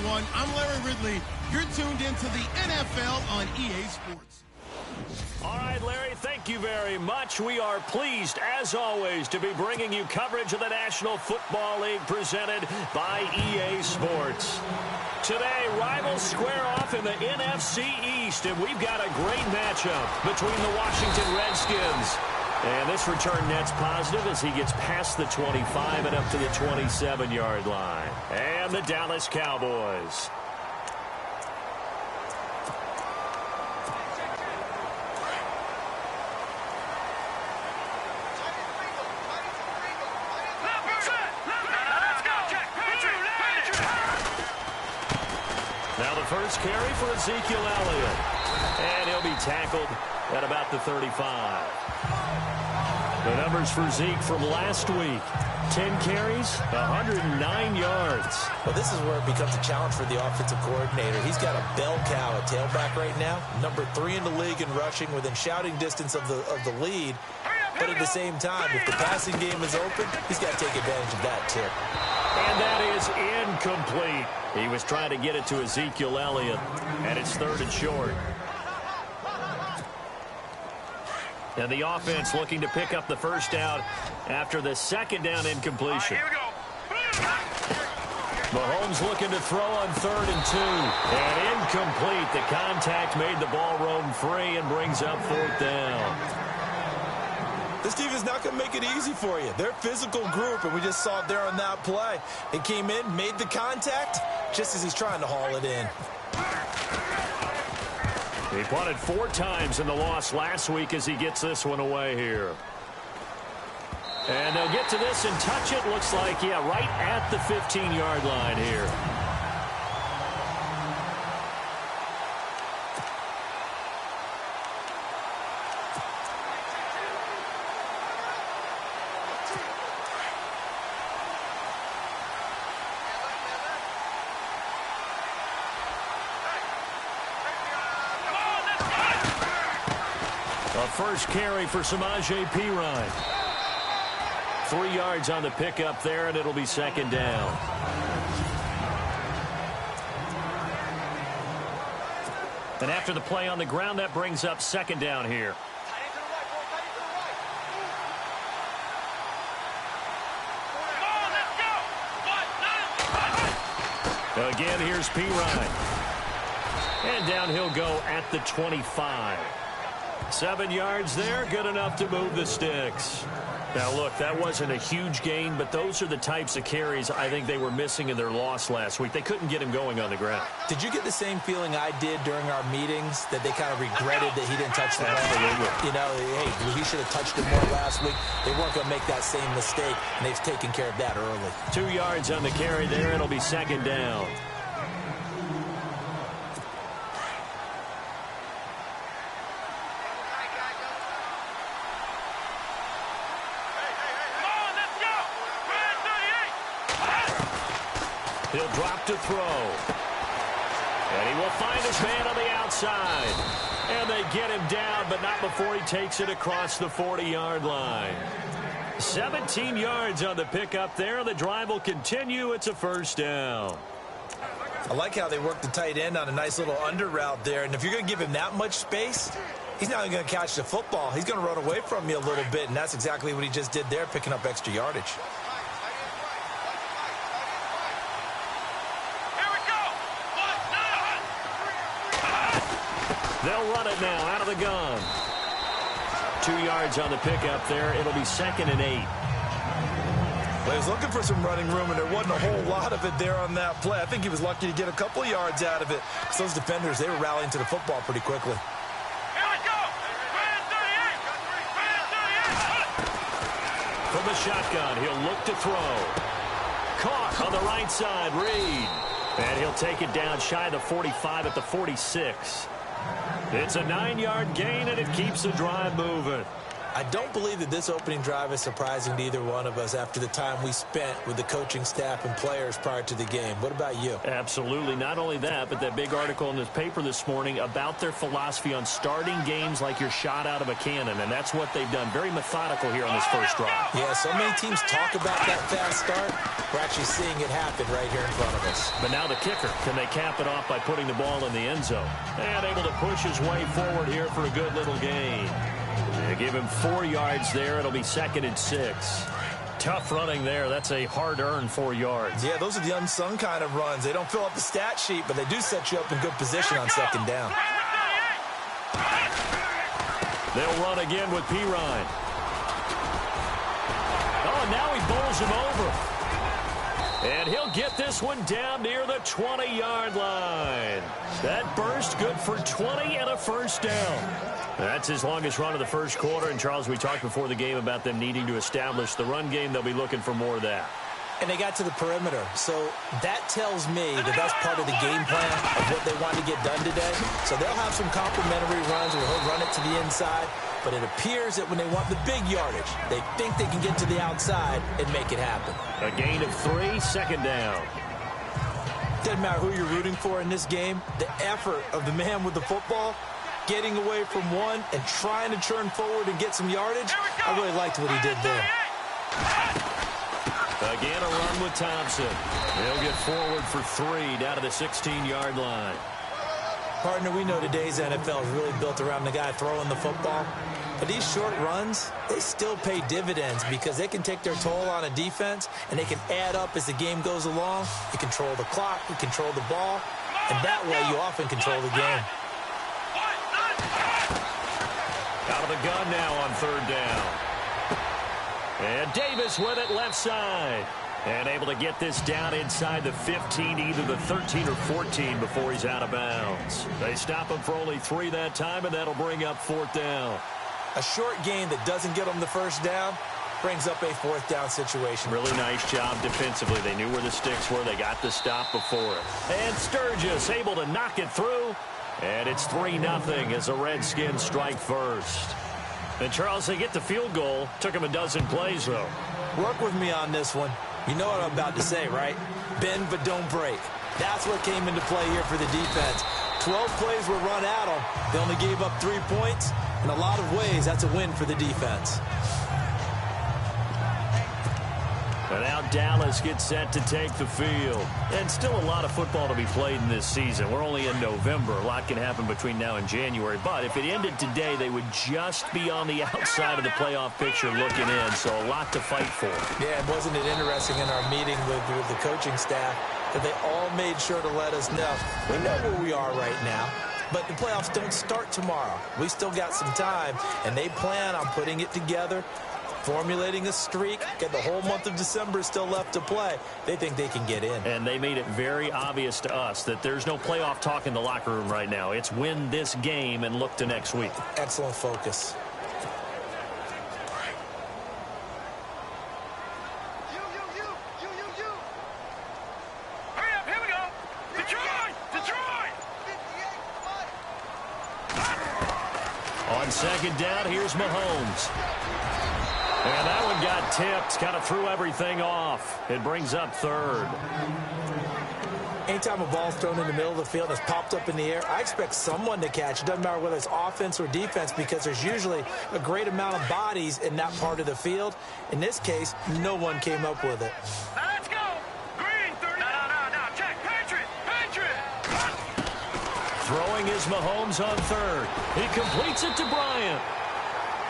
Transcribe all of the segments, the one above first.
everyone. I'm Larry Ridley. You're tuned into the NFL on EA Sports. All right, Larry, thank you very much. We are pleased, as always, to be bringing you coverage of the National Football League presented by EA Sports. Today, rivals square off in the NFC East, and we've got a great matchup between the Washington Redskins. And this return net's positive as he gets past the 25 and up to the 27-yard line. And the Dallas Cowboys. Now the first carry for Ezekiel Elliott. And he'll be tackled at about the 35. The numbers for Zeke from last week. 10 carries, 109 yards. Well, this is where it becomes a challenge for the offensive coordinator. He's got a bell cow at tailback right now. Number 3 in the league in rushing, within shouting distance of the lead. But at the same time, if the passing game is open, he's got to take advantage of that too. And that is incomplete. He was trying to get it to Ezekiel Elliott, and it's 3rd and short. And the offense looking to pick up the first down after the second down incompletion. Here we go. Mahomes looking to throw on 3rd and 2. And incomplete. The contact made the ball roam free and brings up 4th down. This team is not going to make it easy for you. They're a physical group, and we just saw it there on that play. It came in, made the contact, just as he's trying to haul it in. He punted 4 times in the loss last week as he gets this one away here. And they'll get to this and touch it. Looks like, yeah, right at the 15-yard line here. First carry for Samaje Perine. 3 yards on the pickup there, and it'll be 2nd down. And after the play on the ground, that brings up 2nd down here. Again, here's Perine. And down he'll go at the 25. 7 yards there, good enough to move the sticks. Now, look, that wasn't a huge gain, but those are the types of carries I think they were missing in their loss last week. They couldn't get him going on the ground. Did you get the same feeling I did during our meetings, that they kind of regretted that he didn't touch the ball? Absolutely. You know, hey, he should have touched it more last week. They weren't going to make that same mistake, and they've taken care of that early. 2 yards on the carry there. It'll be 2nd down. He'll drop to throw. And he will find his man on the outside. And they get him down, but not before he takes it across the 40-yard line. 17 yards on the pickup there. The drive will continue. It's a 1st down. I like how they work the tight end on a nice little under route there. And if you're going to give him that much space, he's not going to catch the football. He's going to run away from you a little bit, and that's exactly what he just did there, picking up extra yardage. They'll run it now out of the gun. 2 yards on the pickup there. It'll be 2nd and 8. Well, he was looking for some running room, and there wasn't a whole lot of it there on that play. I think he was lucky to get a couple of yards out of it. So those defenders, they were rallying to the football pretty quickly. Here we go. From the shotgun, he'll look to throw. Caught on the right side, Reed. And he'll take it down shy of the 45 at the 46. It's a 9-yard gain, and it keeps the drive moving. I don't believe that this opening drive is surprising to either one of us after the time we spent with the coaching staff and players prior to the game. What about you? Absolutely. Not only that, but that big article in the paper this morning about their philosophy on starting games like you're shot out of a cannon, and that's what they've done. Very methodical here on this first drive. Yeah, so many teams talk about that fast start. We're actually seeing it happen right here in front of us. But now the kicker. Can they cap it off by putting the ball in the end zone? And able to push his way forward here for a good little gain. They give him 4 yards there. It'll be 2nd and 6. Tough running there. That's a hard-earned 4 yards. Yeah, those are the unsung kind of runs. They don't fill up the stat sheet, but they do set you up in good position on 2nd down. They'll run again with Pirine. Oh, now he bowls him over. And he'll get this one down near the 20-yard line. That burst good for 20 and a first down. That's his longest run of the first quarter. And, Charles, we talked before the game about them needing to establish the run game. They'll be looking for more of that. And they got to the perimeter. So that tells me that that's part of the game plan of what they want to get done today. So they'll have some complementary runs where he'll run it to the inside. But it appears that when they want the big yardage, they think they can get to the outside and make it happen. A gain of 3, 2nd down. Doesn't matter who you're rooting for in this game. The effort of the man with the football, getting away from one and trying to turn forward and get some yardage, I really liked what he did there. Again, a run with Thompson. He'll get forward for 3 down to the 16-yard line. Partner, we know today's NFL is really built around the guy throwing the football. But these short runs, they still pay dividends because they can take their toll on a defense and they can add up as the game goes along. You control the clock, you control the ball, and that way you often control the game. Out of the gun now on 3rd down. And Davis with it left side. And able to get this down inside the 15, either the 13 or 14 before he's out of bounds. They stop him for only 3 that time, and that'll bring up 4th down. A short gain that doesn't get them the first down brings up a 4th down situation. Really nice job defensively. They knew where the sticks were. They got the stop before it. And Sturgis able to knock it through. And it's 3-0 as the Redskins strike first. And, Charles, they get the field goal. Took him a dozen plays, though. Work with me on this one. You know what I'm about to say, right? Bend but don't break. That's what came into play here for the defense. 12 plays were run at them. They only gave up 3 points. In a lot of ways, that's a win for the defense. And now Dallas gets set to take the field. And still a lot of football to be played in this season. We're only in November. A lot can happen between now and January. But if it ended today, they would just be on the outside of the playoff picture looking in. So a lot to fight for. Yeah, and wasn't it interesting in our meeting with the coaching staff that they all made sure to let us know. We know where we are right now. But the playoffs don't start tomorrow. We still got some time. And they plan on putting it together, formulating a streak, get the whole month of December still left to play. They think they can get in. And they made it very obvious to us that there's no playoff talk in the locker room right now. It's win this game and look to next week. Excellent focus. Hurry up, here we go. Detroit! Detroit! On 2nd down, here's Mahomes. And that one got tipped, kind of threw everything off. It brings up 3rd. Anytime a ball's thrown in the middle of the field that's popped up in the air, I expect someone to catch. It doesn't matter whether it's offense or defense because there's usually a great amount of bodies in that part of the field. In this case, no one came up with it. Now let's go. Green, 30. No. Check. Patriot. Throwing is Mahomes on 3rd. He completes it to Bryant.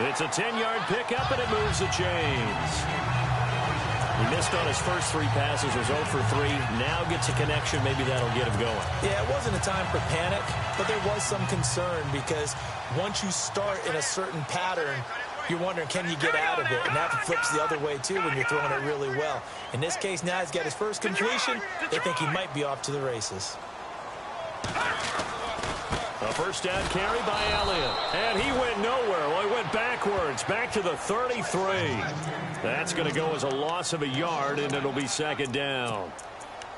It's a 10-yard pickup, and it moves the chains. He missed on his first 3 passes, was 0 for 3. Now gets a connection. Maybe that'll get him going. Yeah, it wasn't a time for panic, but there was some concern because once you start in a certain pattern, you're wondering, can you get out of it? And that flips the other way, too, when you're throwing it really well. In this case, now he's got his first completion. They think he might be off to the races. A first down carry by Elliott. And he went nowhere. Well, he went backwards, back to the 33. That's going to go as a loss of a yard, and it'll be 2nd down.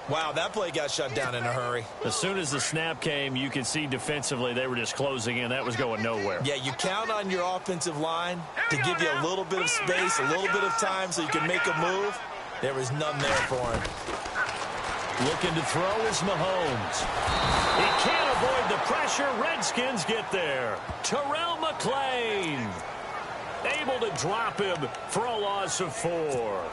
Wow, that play got shut down in a hurry. As soon as the snap came, you could see defensively they were just closing in. That was going nowhere. Yeah, you count on your offensive line to give you a little bit of space, a little bit of time so you can make a move. There was none there for him. Looking to throw is Mahomes. He can't avoid the pressure. Redskins get there. Terrell McClain able to drop him for a loss of 4.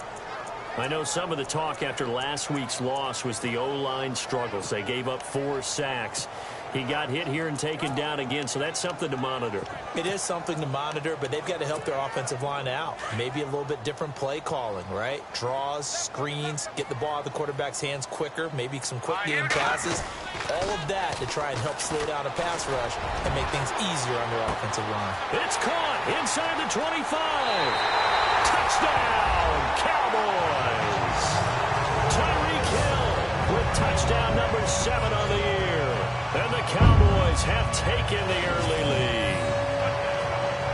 I know some of the talk after last week's loss was the O-line struggles. They gave up 4 sacks. He got hit here and taken down again, so that's something to monitor. It is something to monitor, but they've got to help their offensive line out. Maybe a little bit different play calling, right? Draws, screens, get the ball out of the quarterback's hands quicker, maybe some quick game passes. All of that to try and help slow down a pass rush and make things easier on their offensive line. It's caught inside the 25. Touchdown, Cowboys. Tyreek Hill with touchdown number 7 on the year. And the Cowboys have taken the early lead.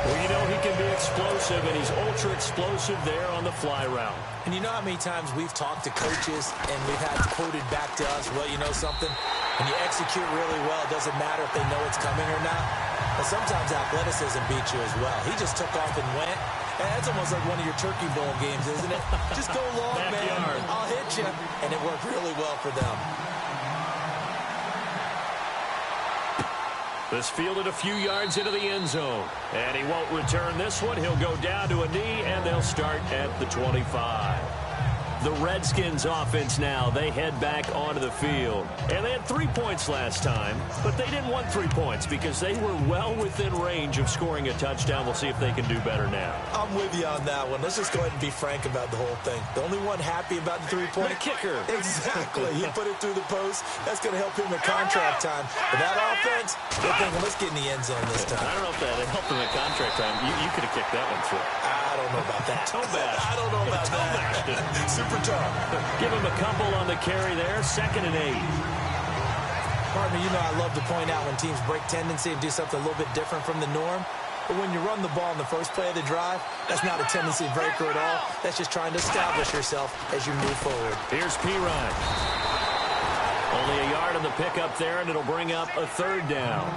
Well, you know he can be explosive, and he's ultra-explosive there on the fly route. And you know how many times we've talked to coaches and we've had quoted back to us, well, you know something? When you execute really well, it doesn't matter if they know it's coming or not. But sometimes athleticism beats you as well. He just took off and went. And that's almost like one of your Turkey Bowl games, isn't it? Just go long, man. I'll hit you. And it worked really well for them. This fielded a few yards into the end zone. And he won't return this one. He'll go down to a knee, and they'll start at the 25. The Redskins offense now, they head back onto the field. And they had 3 points last time, but they didn't want 3 points because they were well within range of scoring a touchdown. We'll see if they can do better now. I'm with you on that one. Let's just go ahead and be frank about the whole thing. The only one happy about the 3-point? The kicker. Exactly. He put it through the post. That's going to help him in contract time. But that offense, they're thinking, let's get in the end zone this time. I don't know if that helped him in contract time. You could have kicked that one through. I don't know about that. Toe bash. I don't know about that. Super tough. Give him a couple on the carry there. 2nd and 8. Partner, you know I love to point out when teams break tendency and do something a little bit different from the norm. But when you run the ball in the first play of the drive, that's not a tendency breaker at all. That's just trying to establish yourself as you move forward. Here's P-Ryan. Only a yard on the pickup there, and it'll bring up a 3rd down.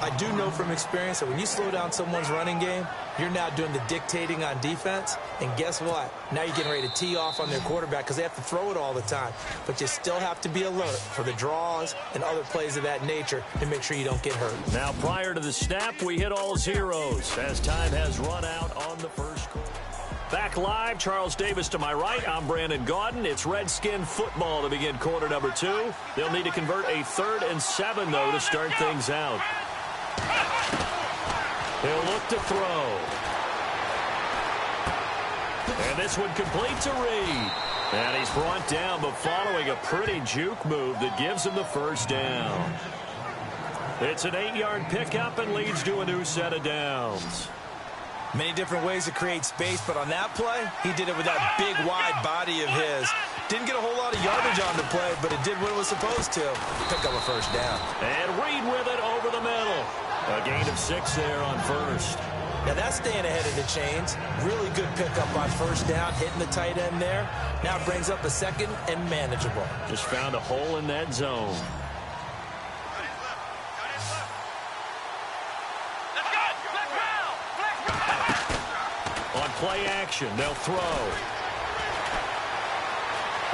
I do know from experience that when you slow down someone's running game, you're now doing the dictating on defense. And guess what? Now you're getting ready to tee off on their quarterback because they have to throw it all the time. But you still have to be alert for the draws and other plays of that nature to make sure you don't get hurt. Now, prior to the snap, we hit all zeros as time has run out on the first quarter. Back live, Charles Davis to my right. I'm Brandon Gaudin. It's Redskin football to begin quarter number 2. They'll need to convert a 3rd and 7, though, to start things out. He'll look to throw. And this one completes a read. And he's brought down, but following a pretty juke move that gives him the 1st down. It's an 8-yard pickup and leads to a new set of downs. Many different ways to create space, but on that play, he did it with that big, wide body of his. Didn't get a whole lot of yardage on the play, but it did what it was supposed to. Pick up a 1st down. And Reed with it over the middle. A gain of 6 there on 1st. Now that's staying ahead of the chains. Really good pickup on 1st down, hitting the tight end there. Now it brings up a 2nd and manageable. Just found a hole in that zone. On play action, they'll throw.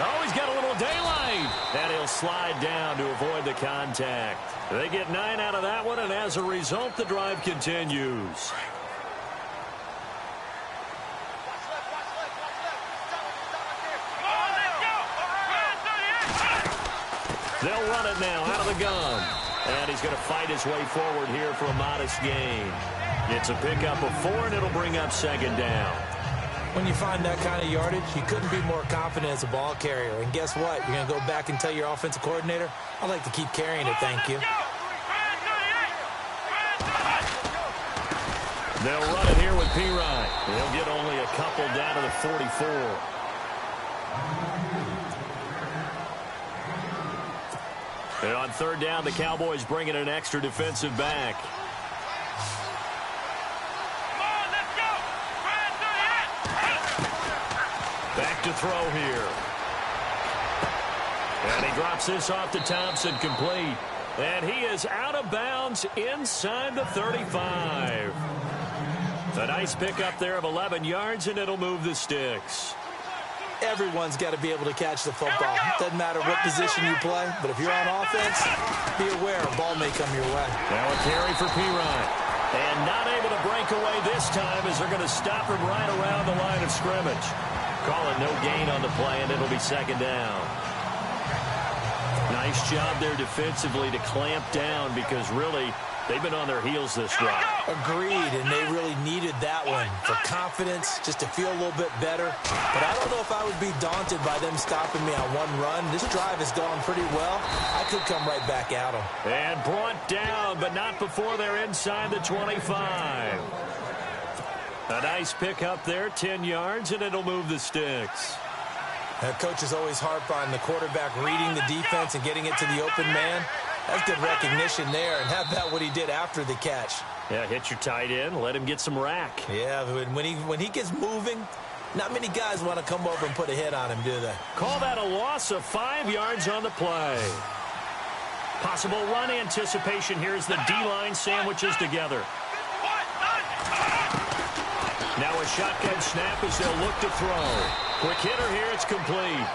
Oh, he's got a little daylight. And he'll slide down to avoid the contact. They get 9 out of that one, and as a result, the drive continues. They'll run it now out of the gun. And he's going to fight his way forward here for a modest gain. It's a pickup of 4, and it'll bring up 2nd down. When you find that kind of yardage, you couldn't be more confident as a ball carrier. And guess what? You're going to go back and tell your offensive coordinator, I'd like to keep carrying it, thank you. They'll run it here with P-Ryan. He'll get only a couple down to the 44. And on 3rd down, the Cowboys bring in an extra defensive back. Back to throw here. And he drops this off to Thompson, complete. And he is out of bounds inside the 35. A nice pickup there of 11 yards, and it'll move the sticks. Everyone's got to be able to catch the football. Doesn't matter what position you play, but if you're on offense, be aware a ball may come your way. Now a carry for Pirine. And not able to break away this time as they're going to stop him right around the line of scrimmage. Call it no gain on the play, and it'll be second down. Nice job there defensively to clamp down because really they've been on their heels this drive. Agreed, and they really needed that one for confidence, just to feel a little bit better. But I don't know if I would be daunted by them stopping me on one run. This drive has gone pretty well. I could come right back at them. And brought down, but not before they're inside the 25. A nice pick up there, 10 yards, and it'll move the sticks. Coaches always harp on the quarterback reading the defense and getting it to the open man. That's good recognition there, and how about what he did after the catch? Yeah, hit your tight end, let him get some rack. Yeah, when he gets moving, not many guys want to come over and put a hit on him, do they? Call that a loss of 5 yards on the play. Possible run anticipation here as the D-line sandwiches together. Now a shotgun snap as they'll look to throw. Quick hitter here, it's complete.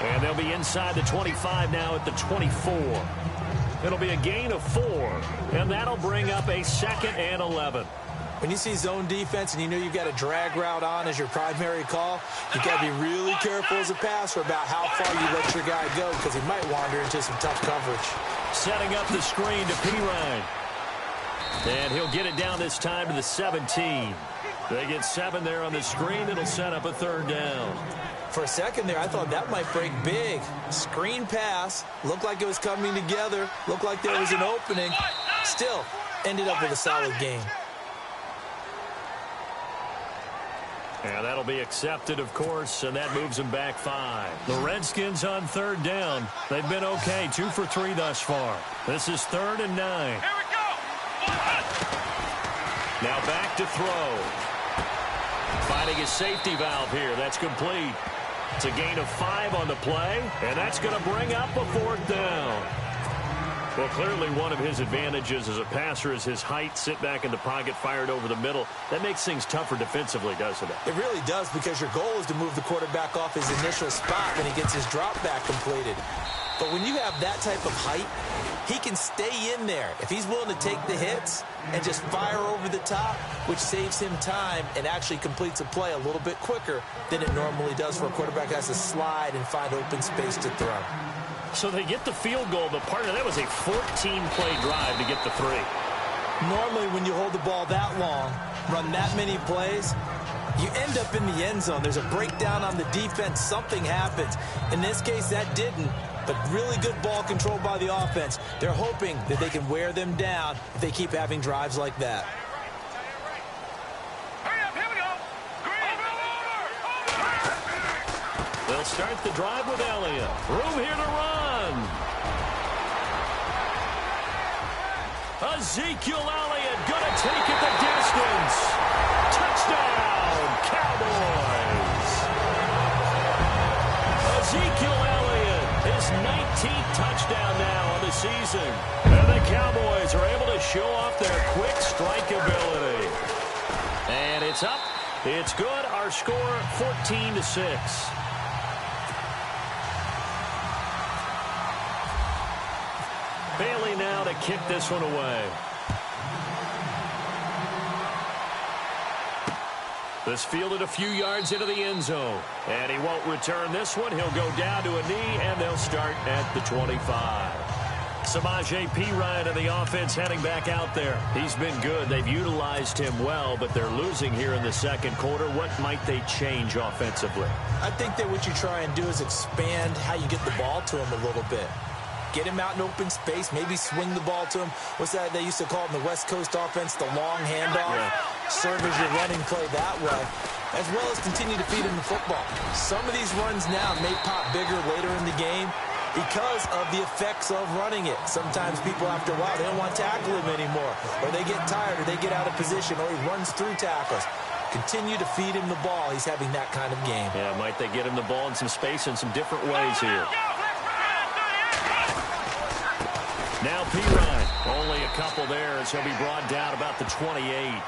And they'll be inside the 25 now at the 24. It'll be a gain of 4, and that'll bring up a 2nd and 11. When you see zone defense and you know you've got a drag route on as your primary call, you've got to be really careful as a passer about how far you let your guy go because he might wander into some tough coverage. Setting up the screen to Pirine. And he'll get it down this time to the 17. They get 7 there on the screen. It'll set up a 3rd down. For a second there, I thought that might break big. Screen pass. Looked like it was coming together. Looked like there was an opening. Still, ended up with a solid gain. And that'll be accepted, of course, and that moves them back 5. The Redskins on 3rd down. They've been okay, 2 for 3 thus far. This is 3rd and 9. Here we go. Now back to throw. Finding his safety valve here. That's complete. It's a gain of 5 on the play, and that's going to bring up a 4th down. Well, clearly one of his advantages as a passer is his height, sit back in the pocket, fired over the middle. That makes things tougher defensively, doesn't it? It really does, because your goal is to move the quarterback off his initial spot when he gets his drop back completed. But when you have that type of height, he can stay in there if he's willing to take the hits and just fire over the top, which saves him time and actually completes a play a little bit quicker than it normally does for a quarterback who has to slide and find open space to throw. So they get the field goal, but part of that was a 14-play drive to get the 3. Normally when you hold the ball that long, run that many plays, you end up in the end zone. There's a breakdown on the defense. Something happens. In this case, that didn't. But really good ball control by the offense. They're hoping that they can wear them down if they keep having drives like that. Hurry up, here we go. They'll start the drive with Elliott. Room here to run. Ezekiel Elliott gonna take it the distance. Touchdown, Cowboys. Ezekiel Elliott, his 19th touchdown now on the season. And the Cowboys are able to show off their quick strike ability. And it's up. It's good. Our score 14-6. Bailey now to kick this one away. This fielded a few yards into the end zone. And he won't return this one. He'll go down to a knee, and they'll start at the 25. Samaje Perine and the offense heading back out there. He's been good. They've utilized him well, but they're losing here in the second quarter. What might they change offensively? I think that what you try and do is expand how you get the ball to him a little bit. Get him out in open space, maybe swing the ball to him. What's that they used to call it in the West Coast offense, the long handoff? Yeah. Serve as your running play that way, as well as continue to feed him the football. Some of these runs now may pop bigger later in the game because of the effects of running it. Sometimes people, after a while, they don't want to tackle him anymore, or they get tired, or they get out of position, or he runs through tackles. Continue to feed him the ball. He's having that kind of game. Yeah, might they get him the ball in some space in some different ways here. Now P-Ryan, only a couple there as he'll be brought down about the 28.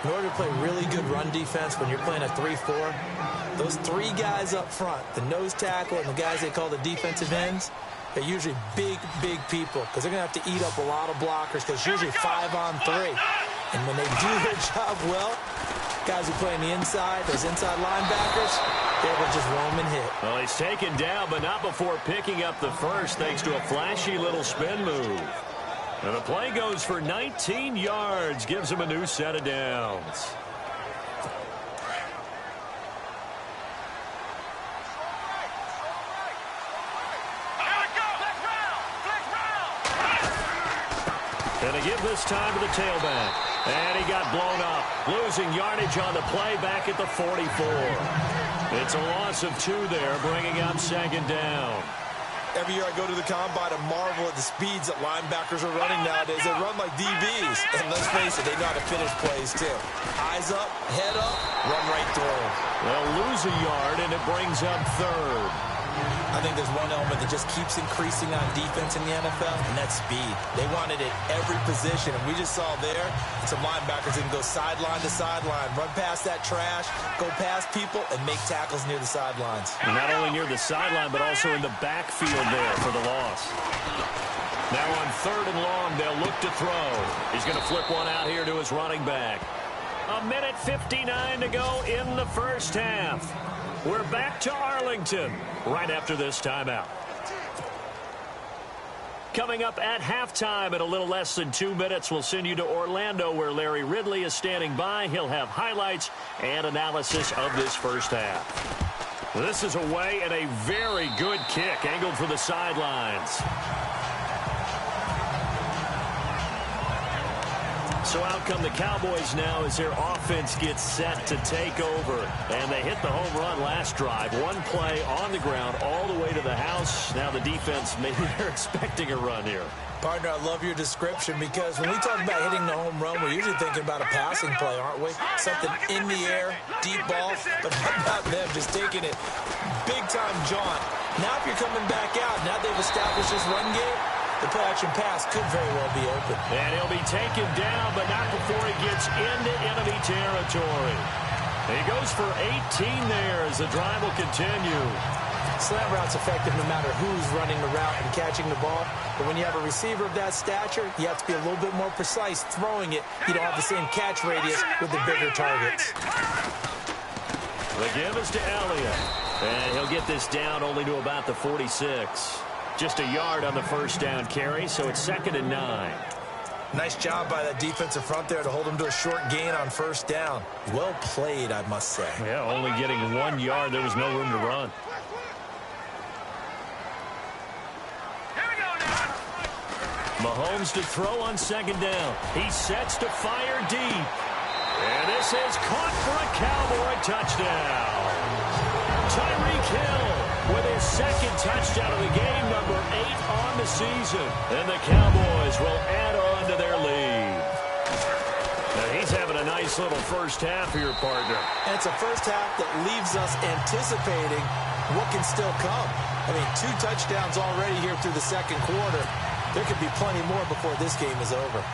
In order to play really good run defense when you're playing a 3-4, those three guys up front, the nose tackle and the guys they call the defensive ends, they're usually big, big people because they're going to have to eat up a lot of blockers because it's usually 5-on-3. And when they do their job well, guys who play on the inside, those inside linebackers, they will just roam and hit. Well, he's taken down, but not before picking up the first thanks to a flashy little spin move. And the play goes for 19 yards, gives him a new set of downs. And they give this time to the tailback. And he got blown up, losing yardage on the play back at the 44. It's a loss of 2 there, bringing up second down. Every year I go to the combine and marvel at the speeds that linebackers are running nowadays. They run like DBs. And let's face it, they know how to finish plays, too. Eyes up, head up, run right through them. They'll lose a yard, and it brings up third. I think there's one element that just keeps increasing on defense in the NFL, and that's speed. They want it at every position, and we just saw there some linebackers that can go sideline to sideline, run past that trash, go past people, and make tackles near the sidelines. And not only near the sideline, but also in the backfield there for the loss. Now on 3rd and long, they'll look to throw. He's going to flip one out here to his running back. 1:59 to go in the first half. We're back to Arlington right after this timeout. Coming up at halftime in a little less than 2 minutes, we'll send you to Orlando where Larry Ridley is standing by. He'll have highlights and analysis of this first half. This is away and a very good kick angled for the sidelines. So out come the Cowboys now as their offense gets set to take over. And they hit the home run last drive. One play on the ground all the way to the house. Now the defense, maybe they're expecting a run here. Partner, I love your description because when we talk about hitting the home run, we're usually thinking about a passing play, aren't we? Something in the air, deep ball. But how about them just taking it big-time jaunt? Now if you're coming back out, now they've established this run game, the play-action pass could very well be open. And he'll be taken down, but not before he gets into enemy territory. He goes for 18 there as the drive will continue. Slant route's effective no matter who's running the route and catching the ball. But when you have a receiver of that stature, you have to be a little bit more precise throwing it. You don't have the same catch radius with the bigger targets. The give is to Elliott. And he'll get this down only to about the 46. Just a yard on the first down carry, so it's 2nd and 9. Nice job by that defensive front there to hold him to a short gain on first down. Well played, I must say. Yeah, only getting 1 yard. There was no room to run. Mahomes to throw on 2nd down. He sets to fire deep. And this is caught for a Cowboy touchdown. Tyreek Hill with his 2nd touchdown of the game, number 8 on the season. And the Cowboys will add on to their lead. Now he's having a nice little first half here, partner. And it's a first half that leaves us anticipating what can still come. I mean, 2 touchdowns already here through the second quarter. There could be plenty more before this game is over.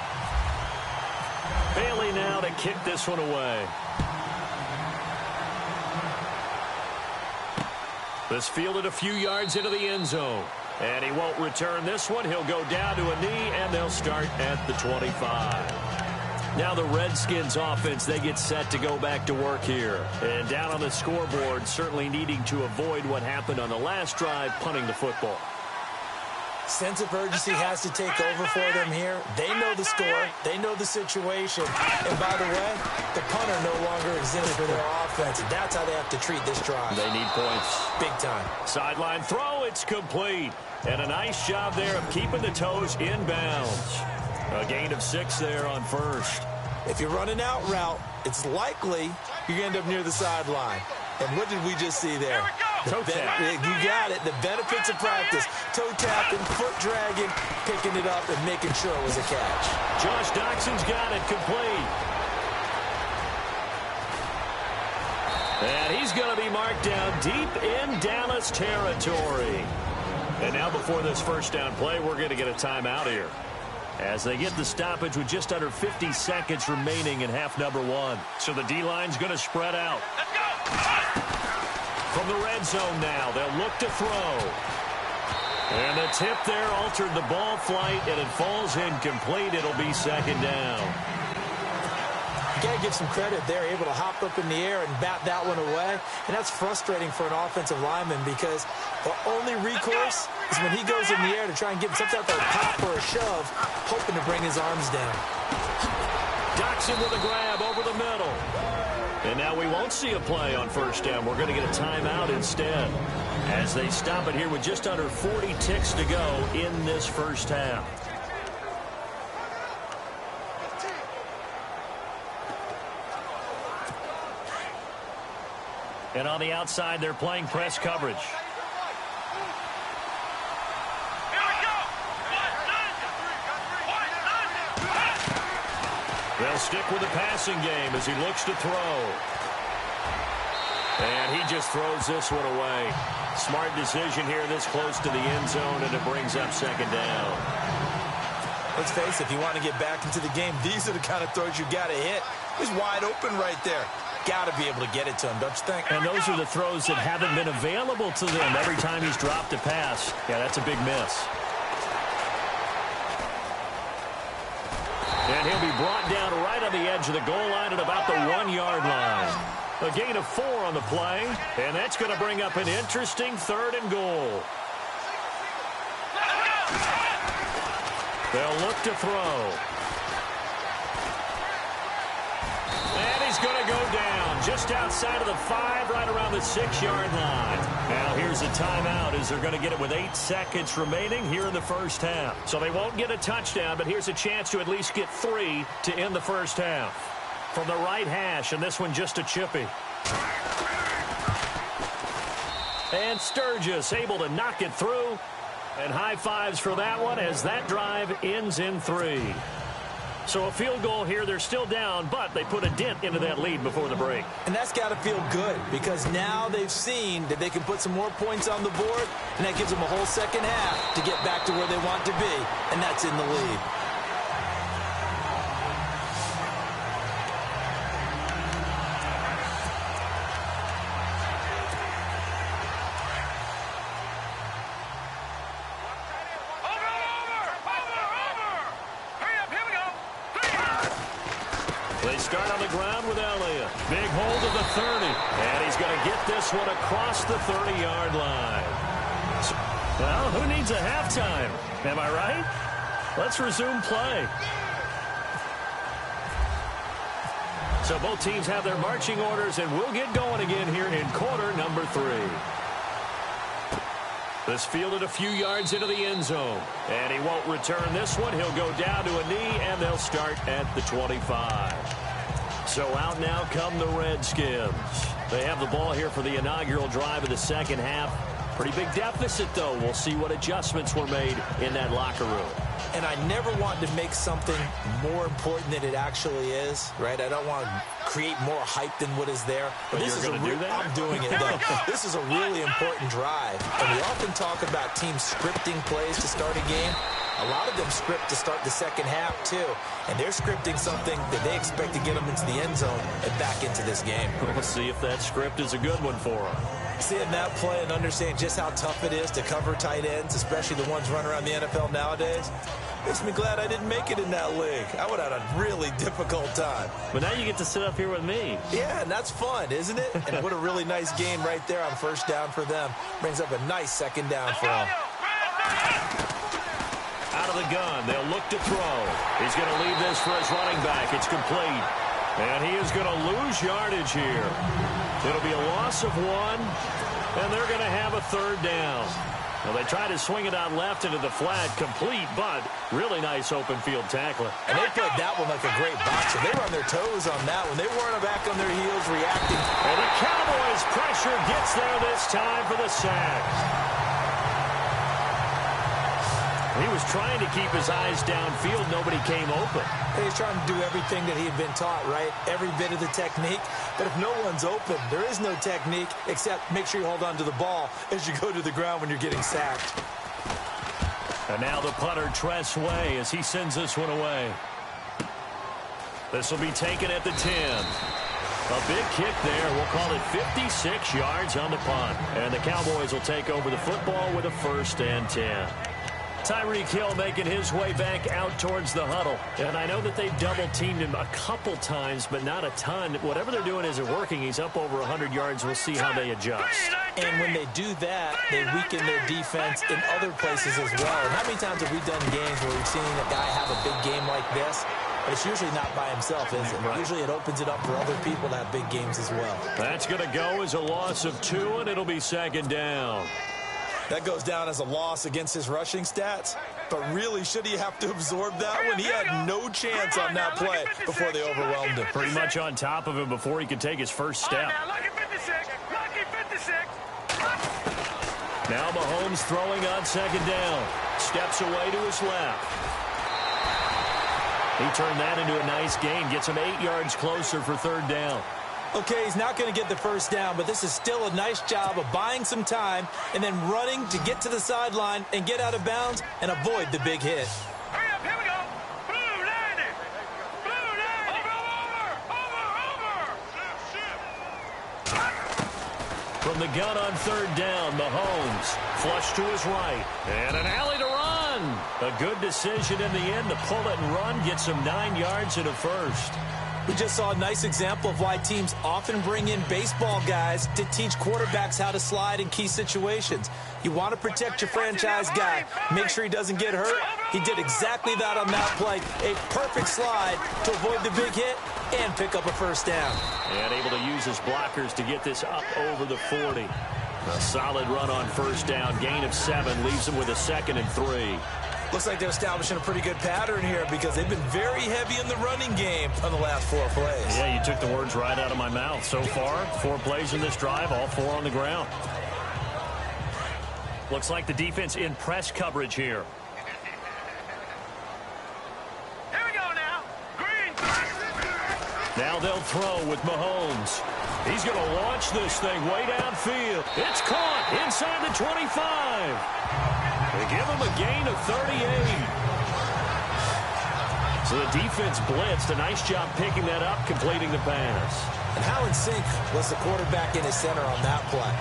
Bailey now to kick this one away. This fielded a few yards into the end zone. And he won't return this one. He'll go down to a knee, and they'll start at the 25. Now the Redskins offense, they get set to go back to work here. And down on the scoreboard, certainly needing to avoid what happened on the last drive, punting the football. Sense of urgency has to take over for them here. They know the score. They know the situation. And by the way, the punter no longer exists for their offense. That's how they have to treat this drive. They need points. Big time. Sideline throw, it's complete. And a nice job there of keeping the toes inbounds. A gain of 6 there on first. If you're running out route, it's likely you end up near the sideline. And what did we just see there? Toe tap. You got it. The benefits of practice. Toe tapping, foot dragging, picking it up, and making sure it was a catch. Josh Doxson's got it complete. And he's going to be marked down deep in Dallas territory. And now before this first down play, we're going to get a timeout here, as they get the stoppage with just under 50 seconds remaining in half number one. So the D-line's going to spread out. Let's go. From the red zone now, they'll look to throw. And the tip there altered the ball flight, and it falls incomplete. It'll be second down. You got to give some credit. They're able to hop up in the air and bat that one away. And that's frustrating for an offensive lineman because the only recourse is when he goes in the air to try and give him some type of a pop or a shove, hoping to bring his arms down. Doxson with a grab over the middle. And now we won't see a play on first down. We're going to get a timeout instead, as they stop it here with just under 40 ticks to go in this first half. And on the outside, they're playing press coverage. They'll stick with the passing game as he looks to throw. And he just throws this one away. Smart decision here this close to the end zone, and it brings up second down. Let's face it, if you want to get back into the game, these are the kind of throws you got to hit. He's wide open right there. Got to be able to get it to him, don't you think? And those are the throws that haven't been available to them every time he's dropped a pass. Yeah, that's a big miss. And he'll be brought down right on the edge of the goal line at about the 1-yard line. A gain of 4 on the play, and that's going to bring up an interesting 3rd and goal. They'll look to throw. And he's going to go down just outside of the 5, right around the 6-yard line. Now here's a timeout as they're going to get it with 8 seconds remaining here in the first half. So they won't get a touchdown, but here's a chance to at least get 3 to end the first half. From the right hash, and this one just a chippy. And Sturgis able to knock it through. And high fives for that one as that drive ends in 3. So a field goal here. They're still down, but they put a dent into that lead before the break. And that's got to feel good because now they've seen that they can put some more points on the board, and that gives them a whole second half to get back to where they want to be, and that's in the lead. Big hold of the 30, and he's going to get this one across the 30-yard line. Well, who needs a halftime? Am I right? Let's resume play. So both teams have their marching orders, and we'll get going again here in quarter number 3. This fielded a few yards into the end zone, and he won't return this one. He'll go down to a knee, and they'll start at the 25. So out now come the Redskins. They have the ball here for the inaugural drive of the second half. Pretty big deficit, though. We'll see what adjustments were made in that locker room. And I never want to make something more important than it actually is, right? I don't want to create more hype than what is there. But this is I'm doing it, though. This is a really important drive. And we often talk about teams scripting plays to start a game. A lot of them script to start the second half, too. And they're scripting something that they expect to get them into the end zone and back into this game. We'll see if that script is a good one for them. Seeing that play and understand just how tough it is to cover tight ends, especially the ones running around the NFL nowadays, makes me glad I didn't make it in that league. I would have had a really difficult time. But now you get to sit up here with me. Yeah, and that's fun, isn't it? And what a really nice game right there on first down for them. Brings up a nice second down for them. Out of the gun, they'll look to throw. He's going to leave this for his running back. It's complete. And he is going to lose yardage here. It'll be a loss of 1, and they're going to have a 3rd down. Well, they try to swing it out left into the flat, complete, but really nice open field tackling. And they played that one like a great boxer. They were on their toes on that one. They weren't back on their heels reacting. And the Cowboys' pressure gets there this time for the sack. He was trying to keep his eyes downfield. Nobody came open. He's trying to do everything that he had been taught, right? Every bit of the technique. But if no one's open, there is no technique except make sure you hold on to the ball as you go to the ground when you're getting sacked. And now the punter, Tress Way, as he sends this one away. This will be taken at the 10. A big kick there. We'll call it 56 yards on the punt. And the Cowboys will take over the football with a 1st and 10. Tyreek Hill making his way back out towards the huddle. And I know that they've double-teamed him a couple times, but not a ton. Whatever they're doing isn't working. He's up over 100 yards. We'll see how they adjust. And when they do that, they weaken their defense in other places as well. And how many times have we done games where we've seen a guy have a big game like this? But it's usually not by himself, is it? Right. Usually it opens it up for other people to have big games as well. That's going to go as a loss of 2, and it'll be 2nd down. That goes down as a loss against his rushing stats. But really, should he have to absorb that one? He had no chance on that play before they overwhelmed him. Pretty much on top of him before he could take his first step. Now Mahomes throwing on 2nd down. Steps away to his left. He turned that into a nice gain. Gets him 8 yards closer for 3rd down. Okay, he's not going to get the first down, but this is still a nice job of buying some time and then running to get to the sideline and get out of bounds and avoid the big hit. Hurry up, here we go. Blue 90. Blue 90. Over. From the gun on 3rd down, Mahomes flush to his right. And an alley to run. A good decision in the end to pull it and run. Gets him 9 yards and a 1st. We just saw a nice example of why teams often bring in baseball guys to teach quarterbacks how to slide in key situations. You want to protect your franchise guy. Make sure he doesn't get hurt. He did exactly that on that play. A perfect slide to avoid the big hit and pick up a 1st down. And able to use his blockers to get this up over the 40. A solid run on 1st down. Gain of 7 leaves him with a 2nd and 3. Looks like they're establishing a pretty good pattern here because they've been very heavy in the running game on the last 4 plays. Yeah, you took the words right out of my mouth. So far, 4 plays in this drive, all 4 on the ground. Looks like the defense in press coverage here. Here we go now. Green. Now they'll throw with Mahomes. He's going to launch this thing way downfield. It's caught inside the 25. They give him a gain of 38. So the defense blitzed. A nice job picking that up, completing the pass. And how in sync was the quarterback in his center on that play?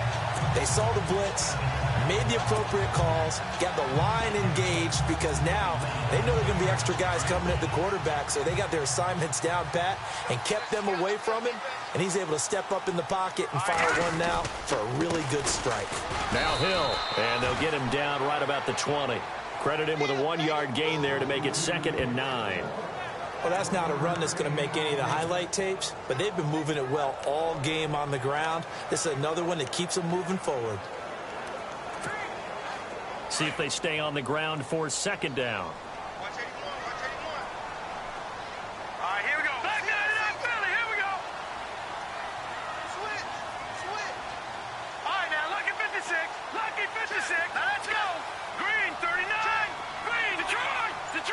They saw the blitz, made the appropriate calls, got the line engaged because now they know there are going to be extra guys coming at the quarterback, so they got their assignments down pat and kept them away from him, and he's able to step up in the pocket and fire one now for a really good strike. Now Hill, and they'll get him down right about the 20. Credit him with a 1-yard gain there to make it 2nd and 9. Well, that's not a run that's going to make any of the highlight tapes, but they've been moving it well all game on the ground. This is another one that keeps them moving forward. See if they stay on the ground for 2nd down. Watch 81. All right, here we go. Back down to that Philly. Here we go. Switch. All right, now, lucky 56. Lucky 56. Now, let's go. Green, 39. Green, Detroit. Switch.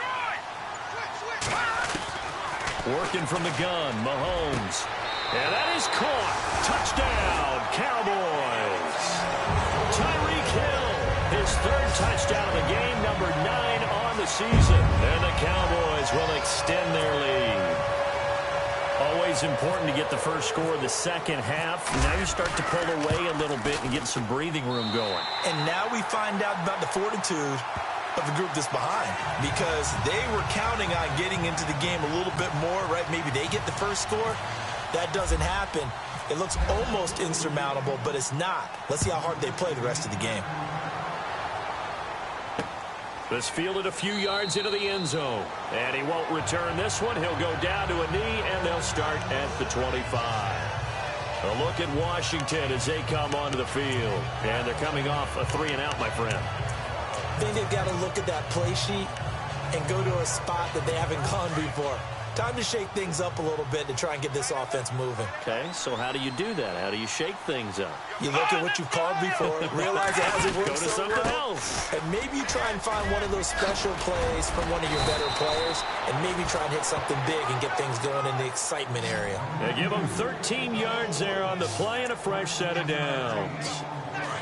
Working from the gun, Mahomes. And that is caught. Touchdown, Cowboys. Tyreek Hill, his 3rd touchdown of the game, number 9 on the season. And the Cowboys will extend their lead. Always important to get the first score of the 2nd half. Now you start to pull away a little bit and get some breathing room going. And now we find out about the fortitude of the group that's behind, because they were counting on getting into the game a little bit more, right? Maybe they get the first score. That doesn't happen. It looks almost insurmountable, but it's not. Let's see how hard they play the rest of the game. This fielded a few yards into the end zone, and he won't return this one. He'll go down to a knee, and they'll start at the 25. A look at Washington as they come onto the field, and they're coming off a 3-and-out, my friend. I think they've got to look at that play sheet and go to a spot that they haven't gone before. Time to shake things up a little bit to try and get this offense moving. Okay, so how do you do that? How do you shake things up? You look at what you've called before, realize it hasn't worked Go to so something well, else. and maybe you try and find one of those special plays from one of your better players, and maybe try and hit something big and get things going in the excitement area. They give them 13 yards there on the play and a fresh set of downs.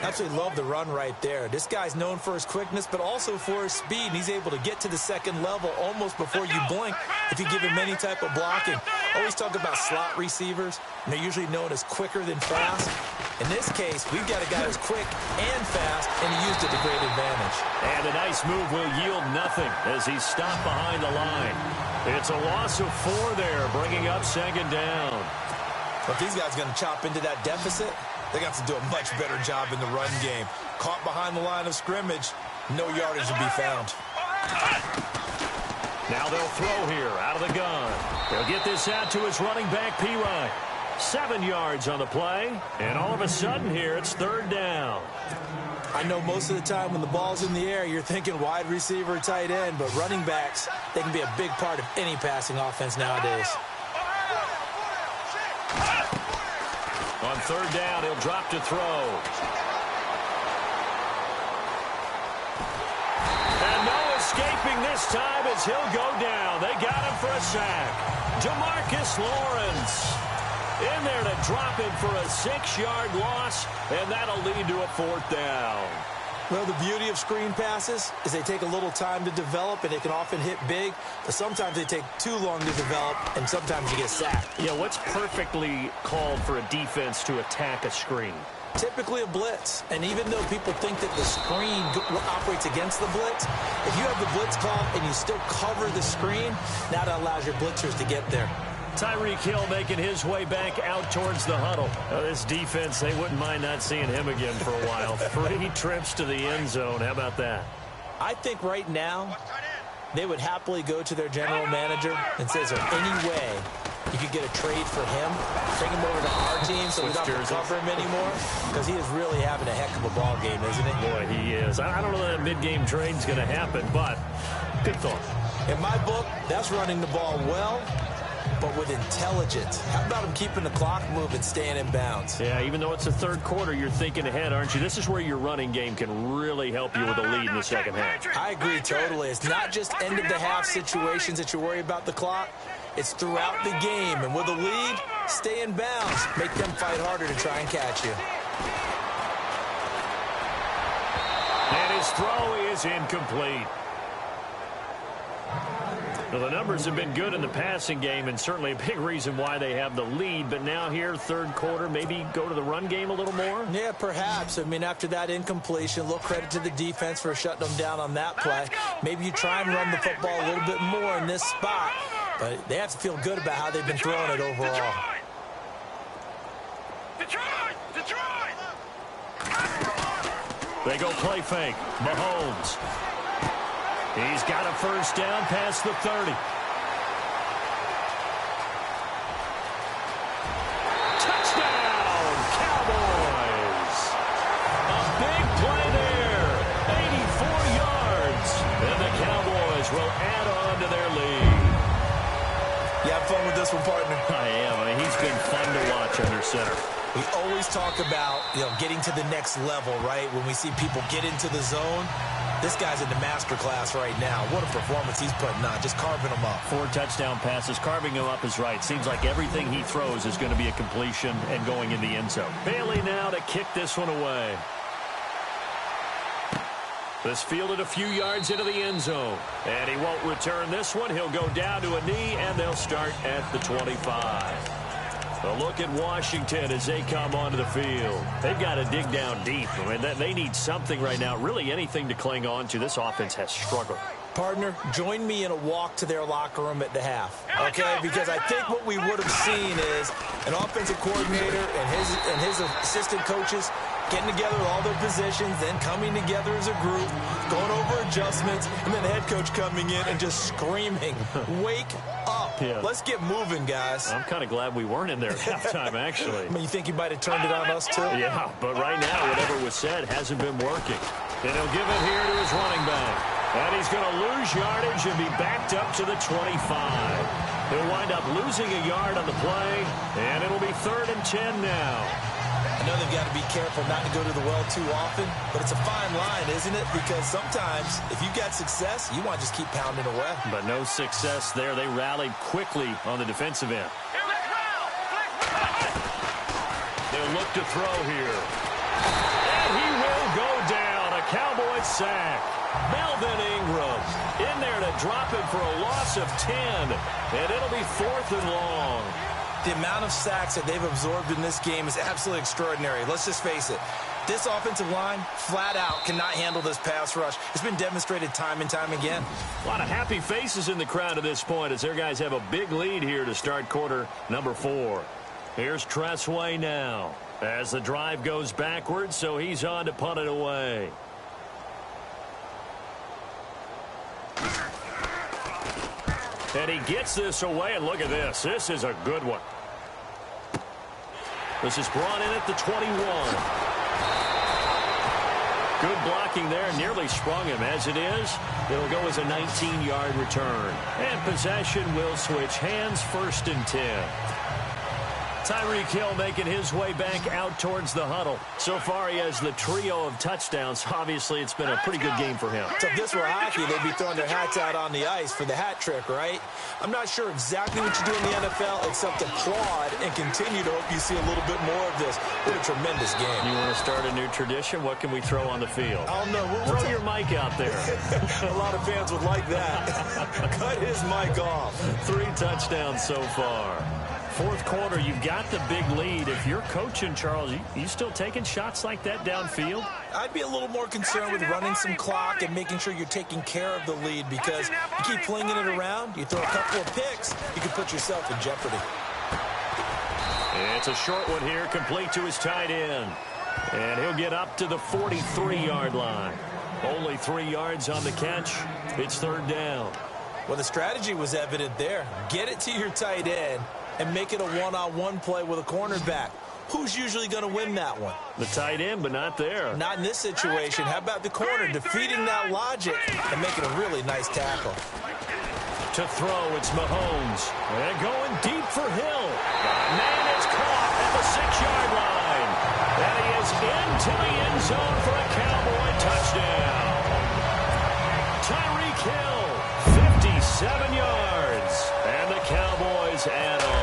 Absolutely love the run right there. This guy's known for his quickness, but also for his speed. And he's able to get to the second level almost before you blink if you give him any type of blocking. Always talk about slot receivers, and they're usually known as quicker than fast. In this case, we've got a guy who's quick and fast, and he used it to great advantage. And a nice move will yield nothing as he's stopped behind the line. It's a loss of 4 there, bringing up second down. But if these guys are going to chop into that deficit, they got to do a much better job in the run game. Caught behind the line of scrimmage, no yardage to be found. Now they'll throw here out of the gun. They'll get this out to his running back, P.Y. 7 yards on the play, and all of a sudden here it's third down. I know most of the time when the ball's in the air, you're thinking wide receiver, tight end, but running backs, they can be a big part of any passing offense nowadays. On third down, he'll drop to throw. And no escaping this time as he'll go down. They got him for a sack. Demarcus Lawrence in there to drop him for a 6-yard loss, and that'll lead to a 4th down. Well, the beauty of screen passes is they take a little time to develop, and they can often hit big, but sometimes they take too long to develop, and sometimes you get sacked. Yeah, what's perfectly called for a defense to attack a screen? Typically a blitz, and even though people think that the screen operates against the blitz, if you have the blitz call and you still cover the screen, now that allows your blitzers to get there. Tyreek Hill making his way back out towards the huddle. This defense, they wouldn't mind not seeing him again for a while. 3 trips to the end zone. How about that? I think right now they would happily go to their general manager and say, is there any way you could get a trade for him, bring him over to our team so we don't have to cover him anymore? Because he is really having a heck of a ball game, isn't he? Boy, he is. I don't know that mid-game trade's going to happen, but good thought. In my book, that's running the ball well, but with intelligence. How about him keeping the clock moving, staying in bounds? Yeah, even though it's the third quarter, you're thinking ahead, aren't you? This is where your running game can really help you with a lead in the second half. I agree totally. It's not just end-of-the-half situations that you worry about the clock. It's throughout the game. And with a lead, stay in bounds. Make them fight harder to try and catch you. And his throw is incomplete. Well, the numbers have been good in the passing game, and certainly a big reason why they have the lead. But now here, third quarter, maybe go to the run game a little more? Yeah, perhaps. I mean, after that incompletion, a little credit to the defense for shutting them down on that play. Maybe you try and run the football a little bit more in this spot, but they have to feel good about how they've been throwing it overall. They go play fake. Mahomes. He's got a first down past the 30. Touchdown, Cowboys. A big play there. 84 yards. And the Cowboys will add on to their lead. You have fun with this one, partner? I am. I mean, he's been fun to watch under center. We always talk about, getting to the next level, right? When we see people get into the zone. This guy's in the master class right now. What a performance he's putting on, just carving them up. 4 touchdown passes. Carving him up is right. Seems like everything he throws is going to be a completion and going in the end zone. Bailey now to kick this one away. This fielded a few yards into the end zone. And he won't return this one. He'll go down to a knee, and they'll start at the 25. A look at Washington as they come onto the field. They've got to dig down deep. I mean, they need something right now, really anything to cling on to. This offense has struggled. Partner, join me in a walk to their locker room at the half, okay? Because I think what we would have seen is an offensive coordinator and his assistant coaches getting together with all their positions, then coming together as a group, going over adjustments, and then the head coach coming in and just screaming, wake up. Yeah. Let's get moving, guys. I'm kind of glad we weren't in there at halftime, actually. I mean, you think he might have turned it on us, too? Yeah, but right now, whatever was said hasn't been working. And he'll give it here to his running back. And he's going to lose yardage and be backed up to the 25. He'll wind up losing a yard on the play, and it'll be 3rd and 10 now. I know they've got to be careful not to go to the well too often, but it's a fine line, isn't it? Because sometimes, if you've got success, you want to just keep pounding away. But no success there. They rallied quickly on the defensive end. They'll look to throw here. And he sack. Melvin Ingram in there to drop it for a loss of 10. And it'll be 4th and long. The amount of sacks that they've absorbed in this game is absolutely extraordinary. Let's just face it. This offensive line, flat out, cannot handle this pass rush. It's been demonstrated time and time again. A lot of happy faces in the crowd at this point as their guys have a big lead here to start quarter number 4. Here's Tressway now as the drive goes backwards, so he's on to punt it away. And he gets this away, and look at this. This is a good one. This is brought in at the 21. Good blocking there, nearly sprung him. As it is, it'll go as a 19-yard return. And possession will switch hands, 1st and 10. Tyreek Hill making his way back out towards the huddle. So far, he has the trio of touchdowns. Obviously, it's been a pretty good game for him. So if this were hockey, they'd be throwing their hats out on the ice for the hat trick, right? I'm not sure exactly what you do in the NFL except applaud and continue to hope you see a little bit more of this. What a tremendous game. You want to start a new tradition? What can we throw on the field? I don't know. Throw your mic out there. A lot of fans would like that. Cut his mic off. 3 touchdowns so far. 4th quarter, you've got the big lead. If you're coaching, Charles, you still taking shots like that downfield? I'd be a little more concerned with running some clock and making sure you're taking care of the lead, because you keep flinging it around, you throw a couple of picks, you can put yourself in jeopardy. It's a short one here, complete to his tight end. And he'll get up to the 43-yard line. Only 3 yards on the catch. It's 3rd down. Well, the strategy was evident there. Get it to your tight end and make it a one-on-one play with a cornerback. Who's usually going to win that one? The tight end, but not there. Not in this situation. How about the corner defeating that logic and making a really nice tackle? To throw, it's Mahomes. And going deep for Hill. Man is caught at the 6-yard line. And he is into the end zone for a Cowboy touchdown. Tyreek Hill, 57 yards. And the Cowboys add on.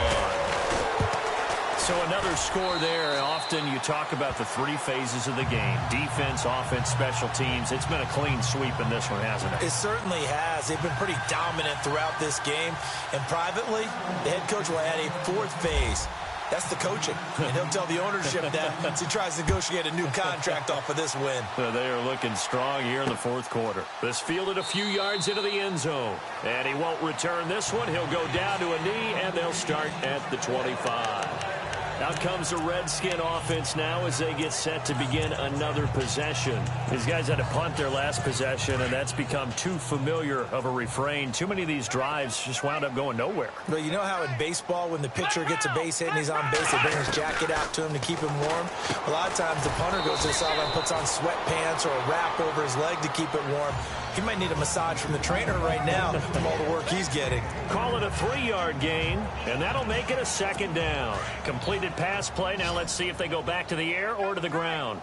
So another score there. Often you talk about the 3 phases of the game. Defense, offense, special teams. It's been a clean sweep in this one, hasn't it? It certainly has. They've been pretty dominant throughout this game. And privately, the head coach will add a 4th phase. That's the coaching. And he'll tell the ownership that as he tries to negotiate a new contract off of this win. They are looking strong here in the 4th quarter. This fielded a few yards into the end zone. And he won't return this one. He'll go down to a knee, and they'll start at the 25. Out comes the Redskin offense now as they get set to begin another possession. These guys had to punt their last possession, and that's become too familiar of a refrain. Too many of these drives just wound up going nowhere. Well, you know how in baseball, when the pitcher gets a base hit and he's on base, they bring his jacket out to him to keep him warm? A lot of times the punter goes to the sideline, puts on sweatpants or a wrap over his leg to keep it warm. He might need a massage from the trainer right now from all the work he's getting. Call it a 3-yard gain, and that'll make it a 2nd down. Completed pass play. Now let's see if they go back to the air or to the ground.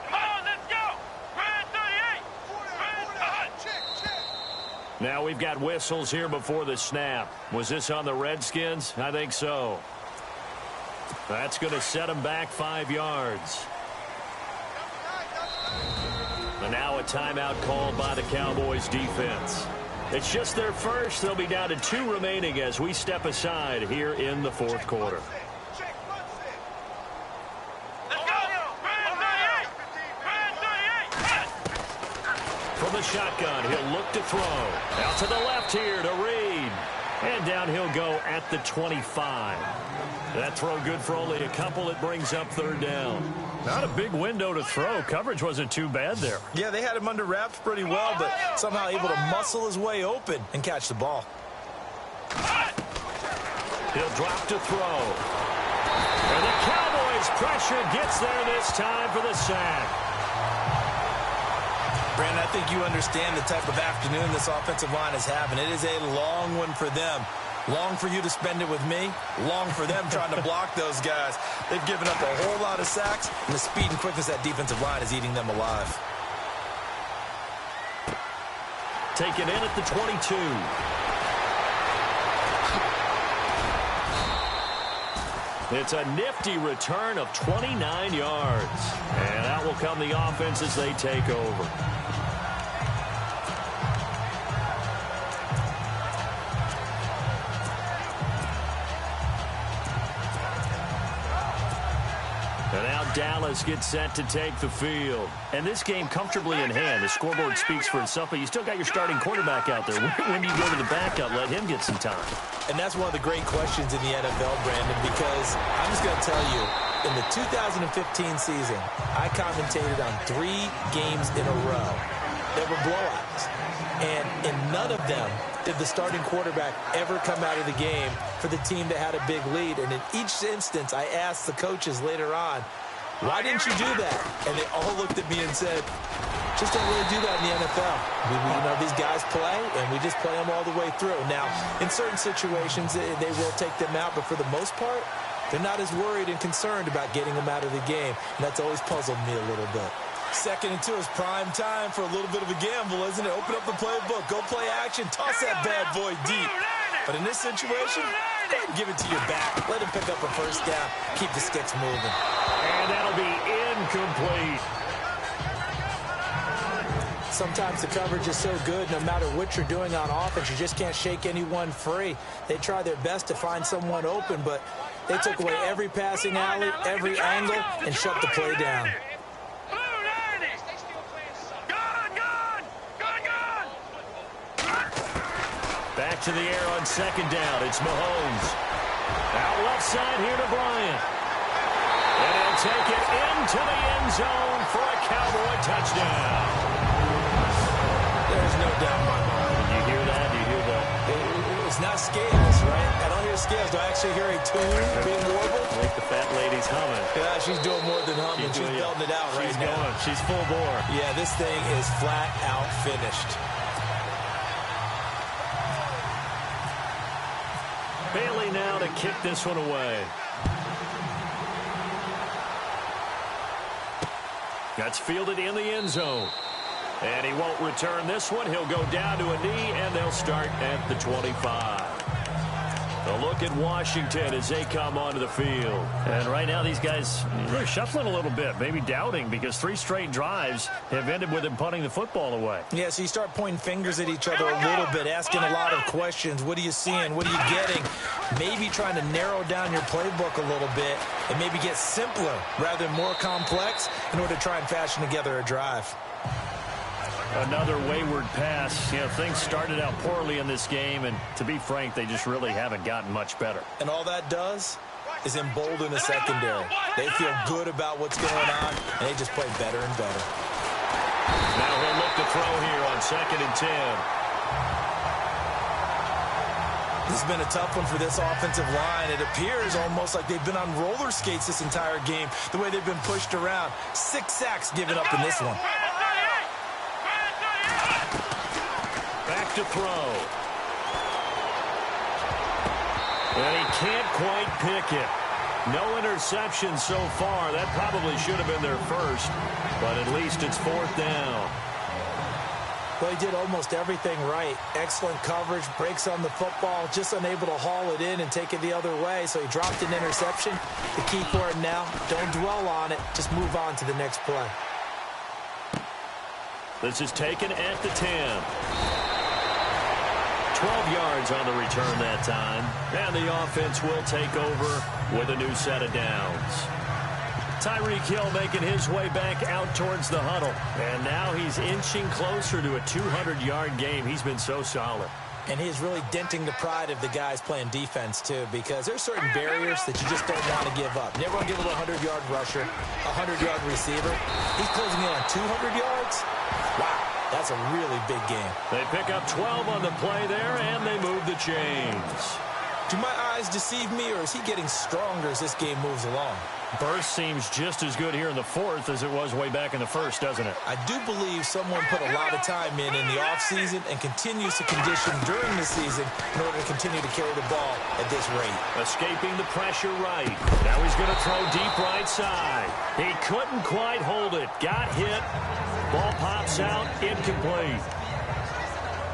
Come on, let's go. Red 38. Now we've got whistles here before the snap. Was this on the Redskins? I think so. That's going to set them back 5 yards. And now a timeout called by the Cowboys defense. It's just their first. They'll be down to 2 remaining as we step aside here in the 4th quarter. From the shotgun, he'll look to throw. Out to the left here to Reed. And down he'll go at the 25. That throw good for only a couple. It brings up 3rd down. Not a big window to throw. Coverage wasn't too bad there. Yeah, they had him under wraps pretty well, but somehow able to muscle his way open and catch the ball. He'll drop to throw. And the Cowboys' pressure gets there this time for the sack. Brandon, I think you understand the type of afternoon this offensive line is having. It is a long one for them. Long for you to spend it with me. Long for them trying to block those guys. They've given up a whole lot of sacks, and the speed and quickness of that defensive line is eating them alive. Taken in at the 22. It's a nifty return of 29 yards. And out will come the offense as they take over. Dallas gets set to take the field. And this game comfortably in hand. The scoreboard speaks for itself, but you still got your starting quarterback out there. When do you go to the backup, let him get some time? And that's one of the great questions in the NFL, Brandon, because I'm just going to tell you, in the 2015 season, I commentated on 3 games in a row that were blowouts. And in none of them did the starting quarterback ever come out of the game for the team that had a big lead. And in each instance, I asked the coaches later on, why didn't you do that? And they all looked at me and said, just don't really do that in the NFL. You know, these guys play, and we just play them all the way through. Now, in certain situations, they will take them out, but for the most part, they're not as worried and concerned about getting them out of the game. And that's always puzzled me a little bit. 2nd and 2 is prime time for a little bit of a gamble, isn't it? Open up the playbook, go play action, toss that bad boy deep. But in this situation, go ahead and give it to your back. Let him pick up a first down, keep the sticks moving. And that'll be incomplete. Sometimes the coverage is so good, no matter what you're doing on offense, you just can't shake anyone free. They try their best to find someone open, but they took away every passing alley, every angle, and shut the play down. Back to the air on 2nd down. It's Mahomes. Out left side here to Bryant. And he'll take it into the end zone for a Cowboy touchdown. There's no doubt in my mind. Did you hear that? Do you hear that? It's not scales, right? I don't hear scales. Do I actually hear a tune being warbled? I think the fat lady's humming. Yeah, she's doing more than humming. She's belting it out right now. She's full bore. Yeah, this thing is flat out finished. Bailey now to kick this one away. That's fielded in the end zone. And he won't return this one. He'll go down to a knee, and they'll start at the 25. A look at Washington as they come onto the field. And right now these guys are shuffling a little bit, maybe doubting, because 3 straight drives have ended with them punting the football away. Yeah, so you start pointing fingers at each other a little bit, asking a lot of questions. What are you seeing? What are you getting? Maybe trying to narrow down your playbook a little bit and maybe get simpler rather than more complex in order to try and fashion together a drive. Another wayward pass. You know, things started out poorly in this game, and to be frank, they just really haven't gotten much better. And all that does is embolden the secondary. They feel good about what's going on, and they just play better and better. Now he'll look to throw here on 2nd and 10. This has been a tough one for this offensive line. It appears almost like they've been on roller skates this entire game, the way they've been pushed around. 6 sacks given up in this one. Back to throw. And he can't quite pick it. No interception so far. That probably should have been their first, but at least it's 4th down. Well, he did almost everything right. Excellent coverage, breaks on the football, just unable to haul it in and take it the other way, so he dropped an interception. The key for him now, don't dwell on it, just move on to the next play. This is taken at the 10. 12 yards on the return that time. And the offense will take over with a new set of downs. Tyreek Hill making his way back out towards the huddle. And now he's inching closer to a 200-yard game. He's been so solid. And he's really denting the pride of the guys playing defense, too, because there's certain barriers that you just don't want to give up. Never want to give up a 100-yard rusher, a 100-yard receiver. He's closing in on 200 yards. Wow, that's a really big game. They pick up 12 on the play there, and they move the chains. Do my eyes deceive me, or is he getting stronger as this game moves along? Burst seems just as good here in the 4th as it was way back in the 1st, doesn't it? I do believe someone put a lot of time in the offseason and continues to condition during the season in order to continue to carry the ball at this rate. Escaping the pressure right. Now he's going to throw deep right side. He couldn't quite hold it. Got hit. Ball pops out. Incomplete.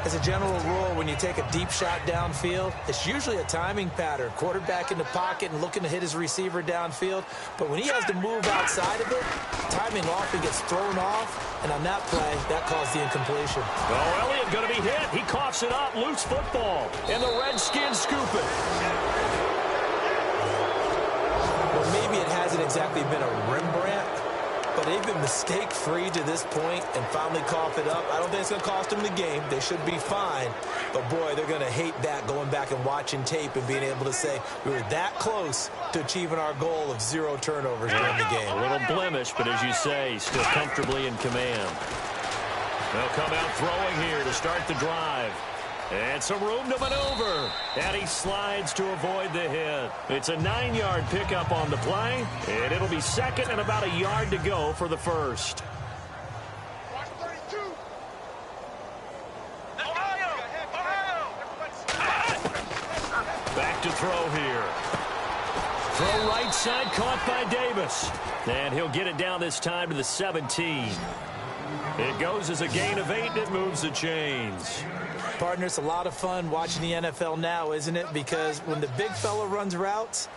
As a general rule, when you take a deep shot downfield, it's usually a timing pattern. Quarterback in the pocket and looking to hit his receiver downfield. But when he has to move outside of it, timing often gets thrown off. And on that play, that caused the incompletion. Oh, Elliott going to be hit. He coughs it up. Loose football. And the Redskins scoop it. Well, maybe it has it exactly been a Rembrandt, but they've been mistake-free to this point and finally cough it up. I don't think it's going to cost them the game. They should be fine. But, boy, they're going to hate that, going back and watching tape and being able to say we were that close to achieving our goal of 0 turnovers during the game. A little blemish, but as you say, still comfortably in command. They'll come out throwing here to start the drive. And some room to maneuver. And he slides to avoid the hit. It's a 9-yard pickup on the play. And it'll be second and about a yard to go for the first. Back to throw here. Throw right side, caught by Davis. And he'll get it down this time to the 17. It goes as a gain of 8, and it moves the chains. Partner, it's a lot of fun watching the NFL now, isn't it? Because when the big fella runs routes,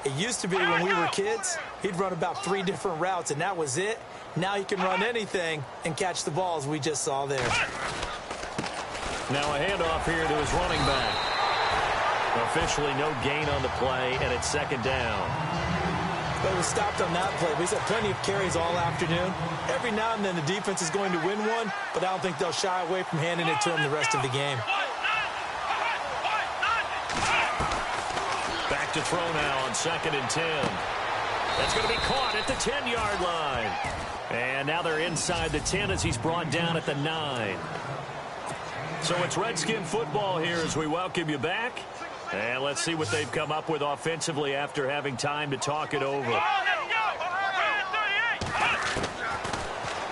it used to be when we were kids, he'd run about 3 different routes, and that was it. Now he can run anything and catch the balls we just saw there. Now a handoff here to his running back. Officially no gain on the play, and it's second down. But it was stopped on that play. He's had plenty of carries all afternoon. Every now and then the defense is going to win one, but I don't think they'll shy away from handing it to him the rest of the game. Back to throw now on 2nd and 10. That's going to be caught at the 10-yard line. And now they're inside the 10 as he's brought down at the 9. So it's Redskin football here as we welcome you back. And let's see what they've come up with offensively after having time to talk it over.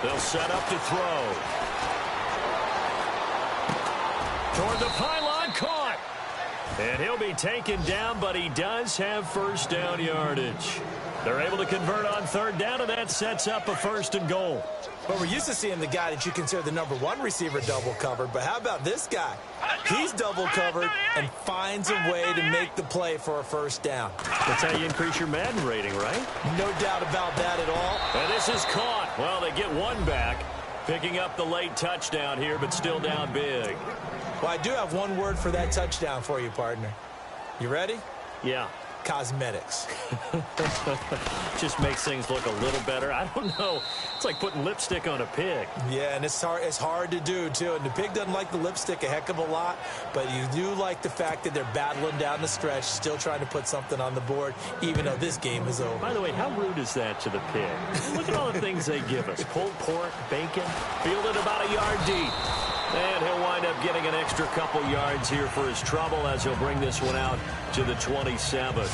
They'll set up to throw. Toward the pylon, caught. And he'll be taken down, but he does have first down yardage. They're able to convert on 3rd down, and that sets up a 1st and goal. But we're used to seeing the guy that you consider the #1 receiver double covered. But how about this guy? He's double covered and finds a way to make the play for a 1st down. That's how you increase your Madden rating, right? No doubt about that at all. And this is caught. Well, they get one back, picking up the late touchdown here, but still down big. Well, I do have one word for that touchdown for you, partner. You ready? Yeah. Cosmetics. Just makes things look a little better. I don't know. It's like putting lipstick on a pig. Yeah, and it's hard to do, too. And the pig doesn't like the lipstick a heck of a lot, but you do like the fact that they're battling down the stretch, still trying to put something on the board, even though this game is over. By the way, how rude is that to the pig? Look at all the things they give us. Pulled pork, bacon, fielded about a yard deep. And he'll wind up getting an extra couple yards here for his trouble as he'll bring this one out to the 27.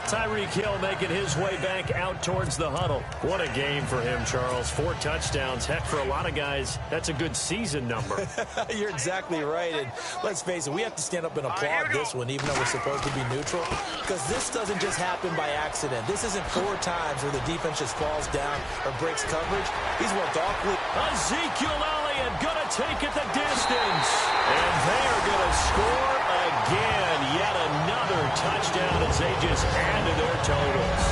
Tyreek Hill making his way back out towards the huddle. What a game for him, Charles. 4 touchdowns. Heck, for a lot of guys, that's a good season number. You're exactly right. And let's face it, we have to stand up and applaud this one, even though we're supposed to be neutral, because this doesn't just happen by accident. This isn't 4 times where the defense just falls down or breaks coverage. He's worked awfully. Ezekiel Elliott going to take it the distance. And they are going to score again. Yet another touchdown as they just add to their totals.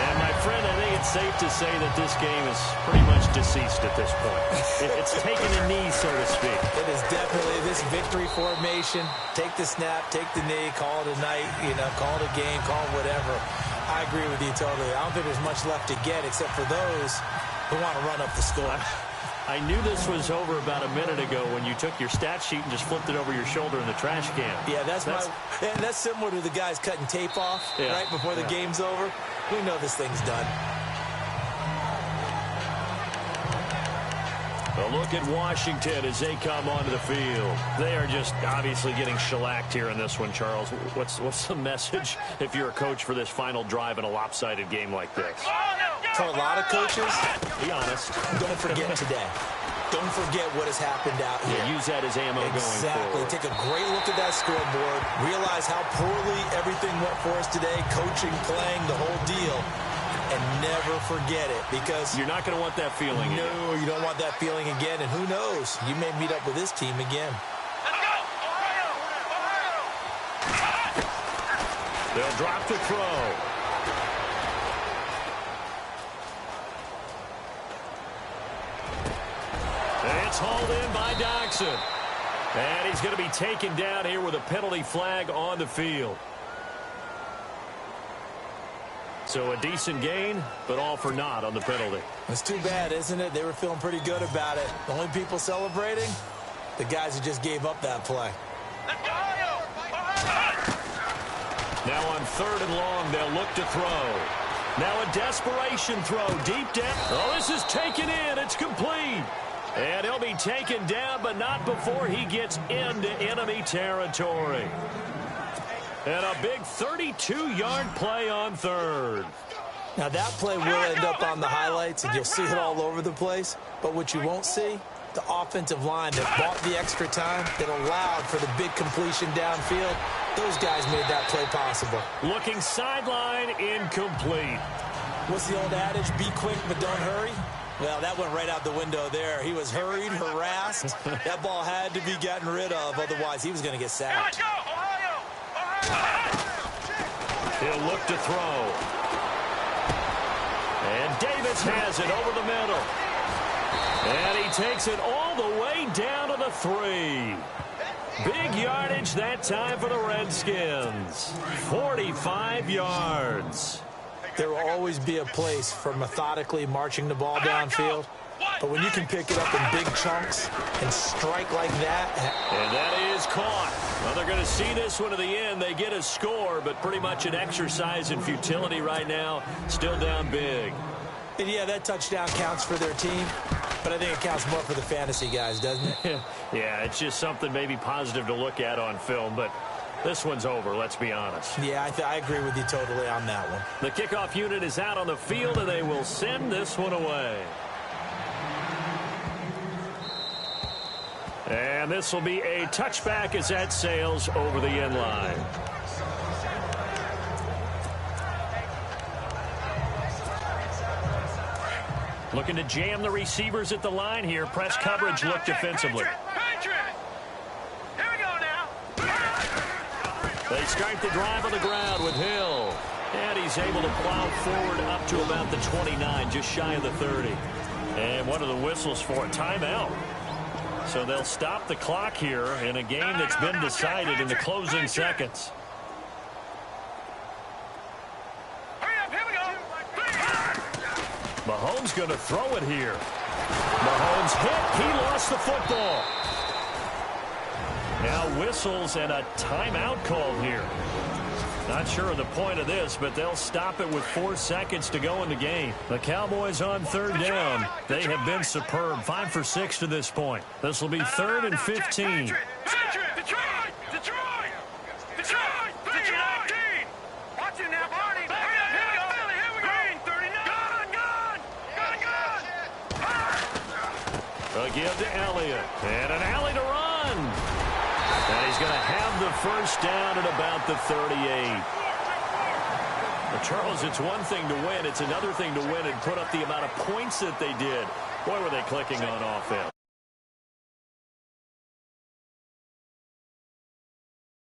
And my friend, I think it's safe to say that this game is pretty much deceased at this point. It's taken a knee, so to speak. It is definitely this victory formation. Take the snap, take the knee, call it a night, call it a game, call it whatever. I agree with you totally. I don't think there's much left to get except for those who want to run up the score. I knew this was over about a minute ago when you took your stat sheet and just flipped it over your shoulder in the trash can. Yeah, that's similar to the guys cutting tape off right before the game's over. We know this thing's done. A look at Washington as they come onto the field. They are just obviously getting shellacked here in this one, Charles. What's the message if you're a coach for this final drive in a lopsided game like this? For a lot of coaches, be honest. Don't forget today. Don't forget what has happened out here. Yeah, use that as ammo going forward. Take a great look at that scoreboard. Realize how poorly everything went for us today. Coaching, playing, the whole deal. And never forget it, because you're not going to want that feeling again. No, you don't want that feeling again. And who knows? You may meet up with this team again. Let's go! Ohio! Ohio! They'll drop to throw. It's hauled in by Doxson. And he's going to be taken down here with a penalty flag on the field. So a decent gain, but all for naught on the penalty. It's too bad, isn't it? They were feeling pretty good about it. The only people celebrating, the guys who just gave up that play. Now on 3rd and long, they'll look to throw. Now a desperation throw deep down. Oh, this is taken in. It's complete. And he'll be taken down, but not before he gets into enemy territory. And a big 32-yard play on 3rd. Now, that play will end up on the highlights, and you'll see it all over the place. But what you won't see, the offensive line that bought the extra time, that allowed for the big completion downfield, those guys made that play possible. Looking sideline, incomplete. What's the old adage? Be quick, but don't hurry. Well, that went right out the window there. He was hurried, harassed. That ball had to be gotten rid of, otherwise he was going to get sacked. He'll look to throw. And Davis has it over the middle. And he takes it all the way down to the 3. Big yardage that time for the Redskins. 45 yards. There will always be a place for methodically marching the ball downfield. But when you can pick it up in big chunks and strike like that. And that is caught. Well, they're going to see this one to the end. They get a score, but pretty much an exercise in futility right now. Still down big. And yeah, that touchdown counts for their team. But I think it counts more for the fantasy guys, doesn't it? Yeah, it's just something maybe positive to look at on film. But this one's over, let's be honest. Yeah, I agree with you totally on that one. The kickoff unit is out on the field, and they will send this one away. And this will be a touchback as that sails over the end line. Looking to jam the receivers at the line here. Press coverage look defensively. They start the drive on the ground with Hill. And he's able to plow forward up to about the 29, just shy of the 30. And what are the whistles for? Timeout. So they'll stop the clock here in a game that's been decided in the closing seconds. Mahomes going to throw it here. Mahomes hit. He lost the football. Now whistles and a timeout called here. Not sure of the point of this, but they'll stop it with 4 seconds to go in the game. The Cowboys on 3rd down. They have been superb. 5 for 6 to this point. This will be 3rd and 15. A give to Elliott. And an alley to run. And he's going to have the first down at about the 38. Well, Charles, it's one thing to win. It's another thing to win and put up the amount of points that they did. Boy, were they clicking on offense.